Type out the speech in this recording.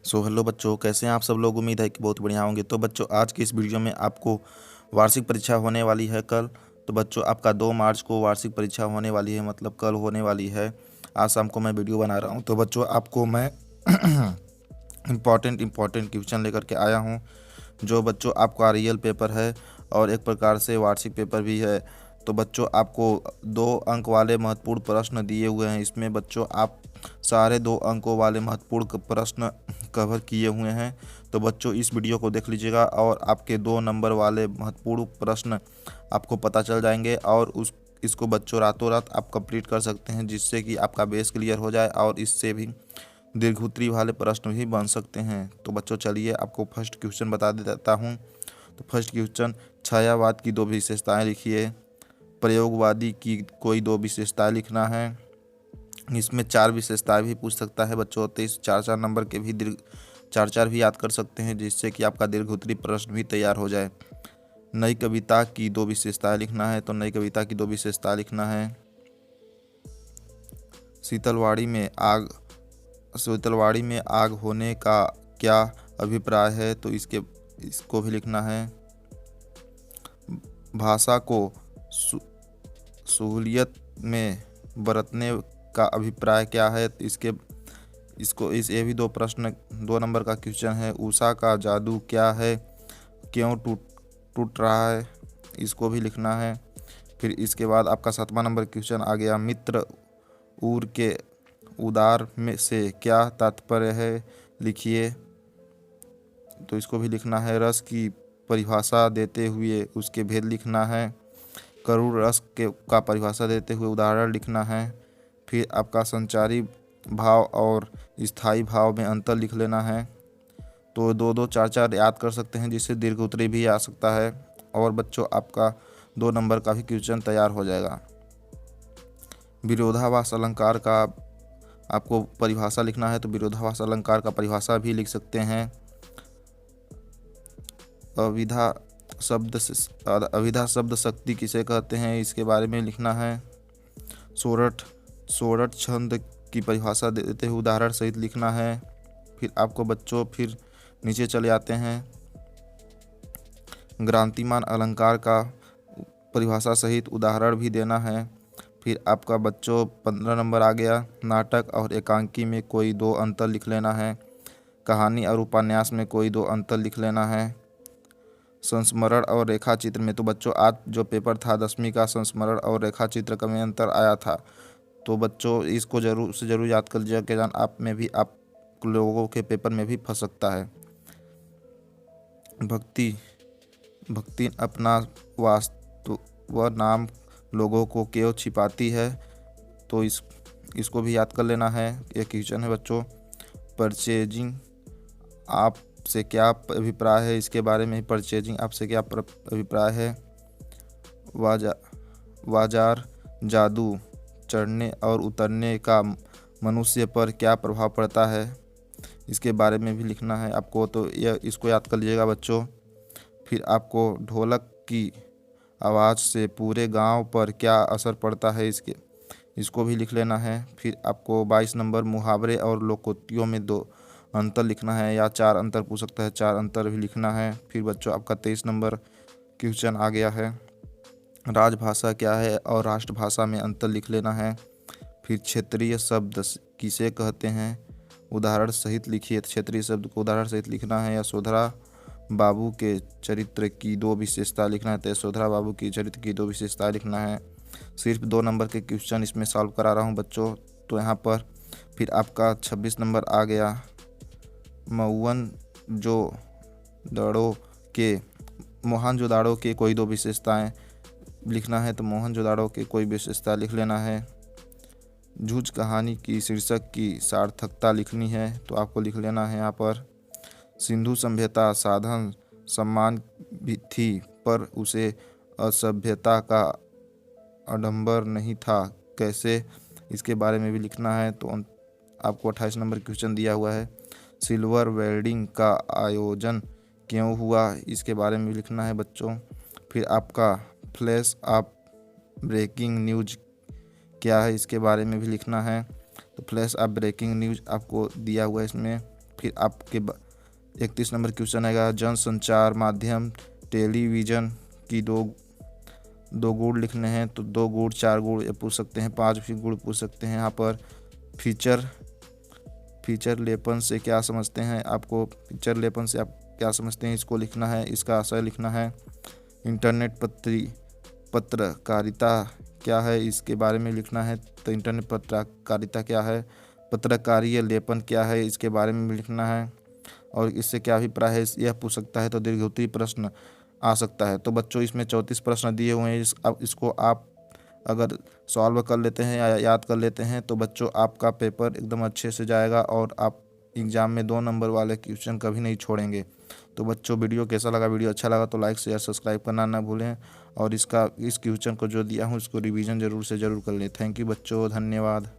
So hello बच्चों, कैसे हैं आप सब लोग। उम्मीद है कि बहुत बढ़िया होंगे। तो बच्चों, आज की इस वीडियो में आपको वार्षिक परीक्षा होने वाली है कल। तो बच्चों, आपका 2 मार्च को वार्षिक परीक्षा होने वाली है, मतलब कल होने वाली है। आज शाम को मैं वीडियो बना रहा हूं। तो बच्चों, आपको मैं इम्पॉर्टेंट क्वेश्चन लेकर के आया हूं, जो बच्चों आपका रियल पेपर है और एक प्रकार से वार्षिक पेपर भी है। तो बच्चों, आपको 2 अंक वाले महत्वपूर्ण प्रश्न दिए हुए हैं। इसमें बच्चों आप सारे 2 अंकों वाले महत्वपूर्ण प्रश्न कवर किए हुए हैं। तो बच्चों, इस वीडियो को देख लीजिएगा और आपके 2 नंबर वाले महत्वपूर्ण प्रश्न आपको पता चल जाएंगे और इसको बच्चों रातों रात आप कंप्लीट कर सकते हैं, जिससे कि आपका बेस क्लियर हो जाए और इससे भी दीर्घोत्तरी वाले प्रश्न भी बन सकते हैं। तो बच्चों, चलिए आपको फर्स्ट क्वेश्चन बता देता हूँ। तो फर्स्ट क्वेश्चन, छायावाद की 2 विशेषताएं लिखिए। प्रयोगवादी की कोई 2 विशेषताएं लिखना है। इसमें 4 विशेषताएं भी पूछ सकता है बच्चों, तो इस 4 नंबर के भी 4 भी याद कर सकते हैं, जिससे कि आपका दीर्घोत्तरी प्रश्न भी तैयार हो जाए। नई कविता की 2 विशेषताएं लिखना है। तो नई कविता की 2 विशेषताएं लिखना है। शीतलवाड़ी में आग होने का क्या अभिप्राय है। तो इसको भी लिखना है। भाषा को सहूलियत में बरतने का अभिप्राय क्या है। तो ये भी 2 प्रश्न 2 नंबर का क्वेश्चन है। उषा का जादू क्या है, क्यों टूट रहा है, इसको भी लिखना है। फिर इसके बाद आपका 7वां नंबर क्वेश्चन आ गया। मित्र उर के उदार में से क्या तात्पर्य है, लिखिए। तो इसको भी लिखना है। रस की परिभाषा देते हुए उसके भेद लिखना है। करुण रस का परिभाषा देते हुए उदाहरण लिखना है। फिर आपका संचारी भाव और स्थायी भाव में अंतर लिख लेना है। तो 2-2 4-4 याद कर सकते हैं, जिससे दीर्घोत्तरी भी आ सकता है और बच्चों आपका 2 नंबर का भी क्वेश्चन तैयार हो जाएगा। विरोधाभास अलंकार का आपको परिभाषा लिखना है। तो विरोधाभास अलंकार का परिभाषा भी लिख सकते हैं। अविधा शब्द शक्ति किसे कहते हैं, इसके बारे में लिखना है। सोरठ छंद की परिभाषा देते हुए उदाहरण सहित लिखना है। फिर आपको बच्चों फिर नीचे चले आते हैं। ग्रांतिमान अलंकार का परिभाषा सहित उदाहरण भी देना है। फिर आपका बच्चों 15 नंबर आ गया। नाटक और एकांकी में कोई 2 अंतर लिख लेना है। कहानी और उपन्यास में कोई 2 अंतर लिख लेना है। संस्मरण और रेखा चित्र में, तो बच्चों आज जो पेपर था 10वीं का, संस्मरण और रेखा चित्र का में अंतर आया था। तो बच्चों इसको जरूर याद कर लीजिएगा कि आप लोगों के पेपर में भी फंस सकता है। भक्ति अपना वास्तव व नाम लोगों को क्यों छिपाती है। तो इसको भी याद कर लेना है। एक क्वेश्चन है बच्चों। परचेजिंग आपसे क्या अभिप्राय है, इसके बारे में। परचेजिंग आपसे क्या अभिप्राय है। बाजार जादू चढ़ने और उतरने का मनुष्य पर क्या प्रभाव पड़ता है, इसके बारे में भी लिखना है आपको। तो इसको याद कर लीजिएगा बच्चों। फिर आपको ढोलक की आवाज़ से पूरे गांव पर क्या असर पड़ता है, इसको भी लिख लेना है। फिर आपको 22 नंबर मुहावरे और लोकोक्तियों में 2 अंतर लिखना है, या 4 अंतर पूछ सकता है, 4 अंतर भी लिखना है। फिर बच्चों आपका 23 नंबर क्वेश्चन आ गया है। राजभाषा क्या है और राष्ट्रभाषा में अंतर लिख लेना है। फिर क्षेत्रीय शब्द किसे कहते हैं, उदाहरण सहित लिखिए। क्षेत्रीय शब्द को उदाहरण सहित लिखना है। यशोधरा बाबू के चरित्र की 2 विशेषता लिखना है। तो यशोधरा बाबू की चरित्र की 2 विशेषताएं लिखना है। सिर्फ 2 नंबर के क्वेश्चन इसमें सॉल्व करा रहा हूँ बच्चों। तो यहाँ पर फिर आपका 26 नंबर आ गया। मोहनजोदाड़ो के कोई 2 विशेषताएं लिखना है। तो मोहनजोदाड़ो के कोई विशेषता लिख लेना है। झूठ कहानी की शीर्षक की सार्थकता लिखनी है। तो आपको लिख लेना है यहाँ पर। सिंधु सभ्यता साधन सम्मान भी थी, पर उसे असभ्यता का आडंबर नहीं था, कैसे, इसके बारे में भी लिखना है। तो आपको 28 नंबर क्वेश्चन दिया हुआ है। सिल्वर वेल्डिंग का आयोजन क्यों हुआ, इसके बारे में भी लिखना है बच्चों। फिर आपका फ्लैश ऑफ ब्रेकिंग न्यूज क्या है, इसके बारे में भी लिखना है। तो फ्लैश ऑफ ब्रेकिंग न्यूज आपको दिया हुआ है इसमें। फिर आपके 31 नंबर क्वेश्चन आएगा, जनसंचार माध्यम टेलीविज़न की दो गुण लिखने हैं। तो 2 गुण, 4 गुण ये पूछ सकते हैं, 5 भी गुण पूछ सकते हैं। यहाँ पर फीचर लेपन से क्या समझते हैं, आपको फीचर लेपन से आप क्या समझते हैं इसको लिखना है, इसका आशय लिखना है। इंटरनेट पत्रकारिता क्या है, इसके बारे में लिखना है। तो इंटरनेट पत्रकारिता क्या है, पत्रकारीय लेपन क्या है, इसके बारे में भी लिखना है। और इससे क्या अभिप्राय है यह पूछ सकता है। तो दीर्घोत्तरी प्रश्न आ सकता है। तो बच्चों इसमें 34 प्रश्न दिए हुए हैं। अब इसको आप अगर सॉल्व कर लेते हैं या याद कर लेते हैं तो बच्चों आपका पेपर एकदम अच्छे से जाएगा और आप एग्ज़ाम में 2 नंबर वाले क्वेश्चन कभी नहीं छोड़ेंगे। तो बच्चों वीडियो कैसा लगा, वीडियो अच्छा लगा तो लाइक शेयर सब्सक्राइब करना ना भूलें। और इस क्वेश्चन को जो दिया हूँ उसको रिवीजन ज़रूर से ज़रूर कर लें। थैंक यू बच्चों, धन्यवाद।